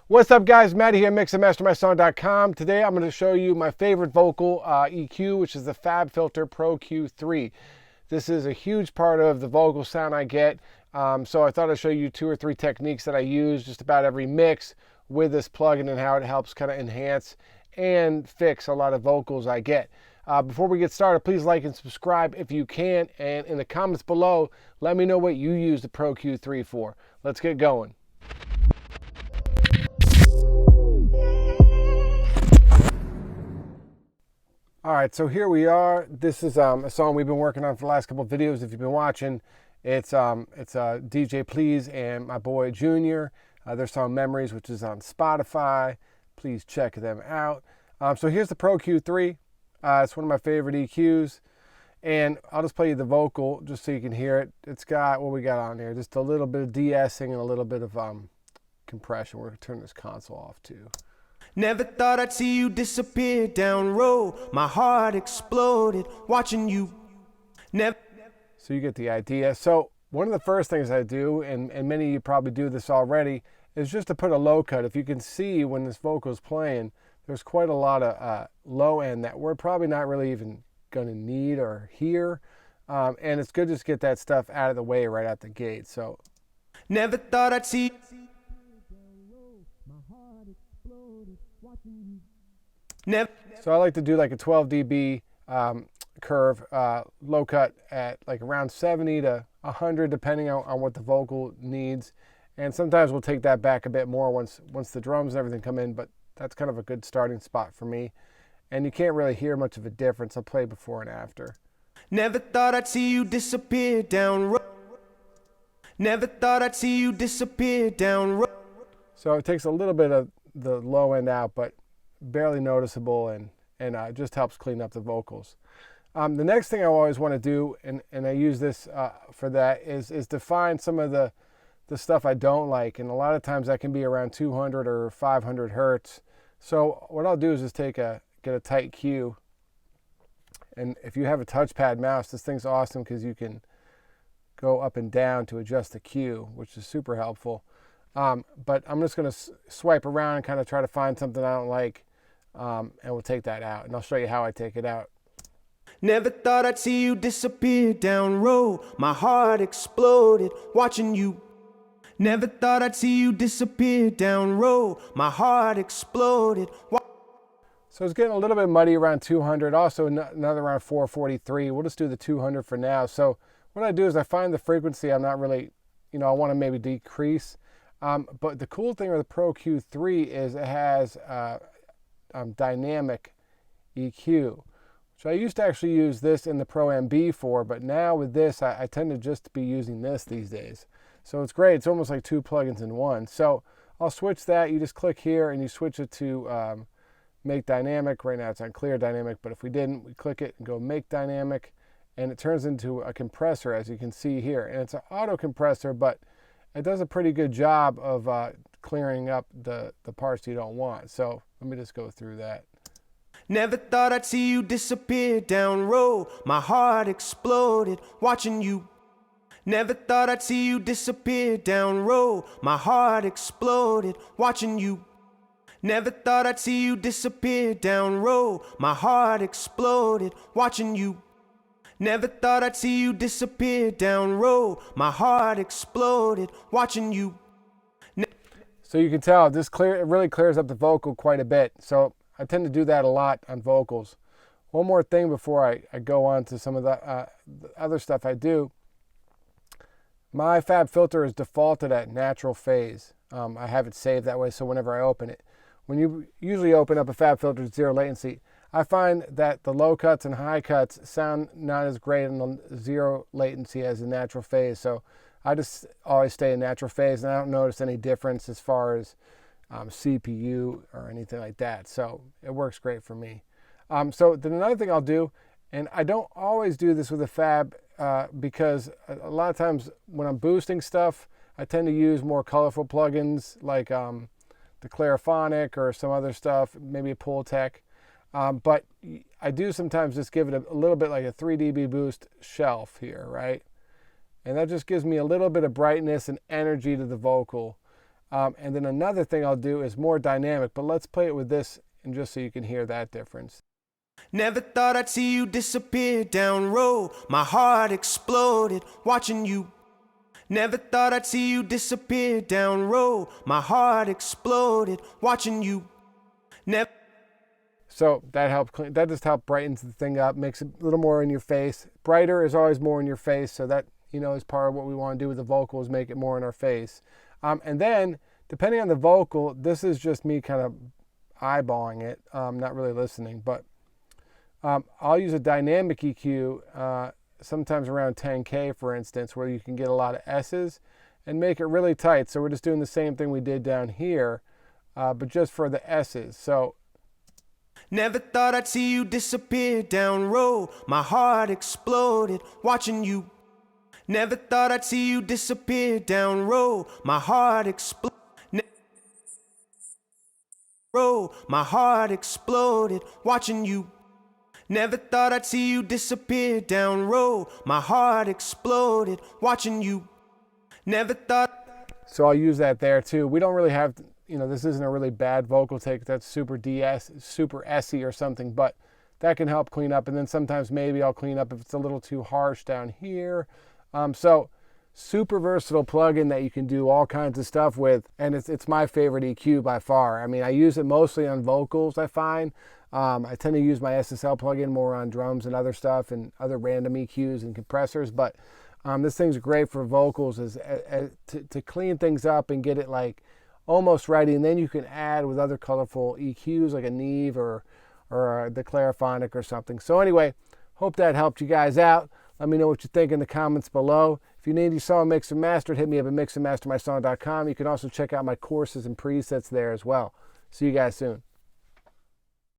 What's up, guys? Matty here, mixandmastermysong.com. Today I'm going to show you my favorite vocal EQ, which is the FabFilter Pro Q3. This is a huge part of the vocal sound I get, so I thought I'd show you 2 or 3 techniques that I use just about every mix with this plugin and how it helps kind of enhance and fix a lot of vocals I get. Before we get started, please like and subscribe if you can, and in the comments below, let me know what you use the Pro Q3 for. Let's get going. All right, so here we are. This is a song we've been working on for the last couple of videos. If you've been watching, it's DJ Please and my boy Junior. Their song Memories, which is on Spotify. Please check them out. So here's the Pro Q3. It's one of my favorite EQs, and I'll just play you the vocal just so you can hear it. It's got what we got on here, just a little bit of de-essing and a little bit of compression. We're gonna turn this console off too. Never thought I'd see you disappear down road. My heart exploded watching you. Never. So you get the idea. So one of the first things I do, and many of you probably do this already, is just to put a low cut. If you can see when this vocal is playing, there's quite a lot of low end that we're probably not really even going to need or hear. And it's good just to get that stuff out of the way right out the gate. So never thought I'd see. Never. So I like to do like a 12 dB curve, low cut at like around 70 to 100 depending on what the vocal needs. And sometimes we'll take that back a bit more once the drums and everything come in, but that's kind of a good starting spot for me. And you can't really hear much of a difference. I'll play before and after. Never thought I'd see you disappear down road. Never thought I'd see you disappear down road. So it takes a little bit of the low end out, but barely noticeable, and just helps clean up the vocals. The next thing I always want to do, and I use this for that, is to find some of the stuff I don't like, and a lot of times that can be around 200 or 500 hertz. So what I'll do is just get a tight cue, and if you have a touchpad mouse, this thing's awesome because you can go up and down to adjust the cue, which is super helpful. But I'm just going to swipe around and kind of try to find something I don't like, and we'll take that out, and I'll show you how I take it out. Never thought I'd see you disappear down road. My heart exploded watching you. Never thought I'd see you disappear down road. My heart exploded. So it's getting a little bit muddy around 200, also another around 443. We'll just do the 200 for now. So what I do is I find the frequency I'm not really, I want to maybe decrease. But the cool thing with the Pro Q3 is it has dynamic EQ, which I used to actually use this in the Pro MB for, but now with this, I tend to just be using this these days. So it's great. It's almost like 2 plugins in one. So I'll switch that. You just click here and you switch it to Make Dynamic. Right now it's on Clear Dynamic, but if we didn't, we click it and go Make Dynamic, and it turns into a compressor, as you can see here. And it's an auto compressor, but it does a pretty good job of clearing up the parts you don't want. So let me just go through that. Never thought I'd see you disappear down road. My heart exploded watching you. Never thought I'd see you disappear down road. My heart exploded watching you. Never thought I'd see you disappear down road. My heart exploded watching you. Never thought I'd see you disappear down road. My heart exploded watching you. So you can tell it really clears up the vocal quite a bit. So I tend to do that a lot on vocals. One more thing before I go on to some of the other stuff I do. My FabFilter is defaulted at natural phase. I have it saved that way, so whenever I open it, when you usually open up a FabFilter with 0 latency, I find that the low cuts and high cuts sound not as great in the 0 latency as the natural phase. So I just always stay in natural phase, and I don't notice any difference as far as CPU or anything like that. So it works great for me. So then another thing I'll do, and I don't always do this with a Fab because a lot of times when I'm boosting stuff, I tend to use more colorful plugins like the Clariphonic or some other stuff, maybe a Pultec. But I do sometimes just give it a little bit like a 3 dB boost shelf here, right? And that just gives me a little bit of brightness and energy to the vocal. And then another thing I'll do is more dynamic, but let's play it with this and just so you can hear that difference. Never thought I'd see you disappear down road. My heart exploded watching you. Never thought I'd see you disappear down road. My heart exploded watching you. Never. So that helped clean, that just helped brightens the thing up, makes it a little more in your face. Brighter is always more in your face, so that, you know, is part of what we want to do with the vocals, make it more in our face. And then, depending on the vocal, this is just me kind of eyeballing it, not really listening, but I'll use a dynamic EQ, sometimes around 10K, for instance, where you can get a lot of S's and make it really tight. So we're just doing the same thing we did down here, but just for the S's. So never thought I'd see you disappear down road. My heart exploded watching you. Never thought I'd see you disappear down road. My heart exploded. My heart exploded watching you. Never thought I'd see you disappear down road. My heart exploded watching you. Never thought. So I'll use that there too. We don't really have, you know, this isn't a really bad vocal take that's super DS, super S-y or something, but that can help clean up. And then sometimes maybe I'll clean up if it's a little too harsh down here. So super versatile plugin that you can do all kinds of stuff with, and it's my favorite EQ by far. I mean, I use it mostly on vocals, I find. I tend to use my SSL plugin more on drums and other stuff and other random EQs and compressors, but this thing's great for vocals to clean things up and get it like almost ready, and then you can add with other colorful EQs like a Neve or the Clariphonic or something. So anyway, hope that helped you guys out. Let me know what you think in the comments below. If you need your song mixed and mastered, hit me up at mixandmastermysong.com. You can also check out my courses and presets there as well. See you guys soon.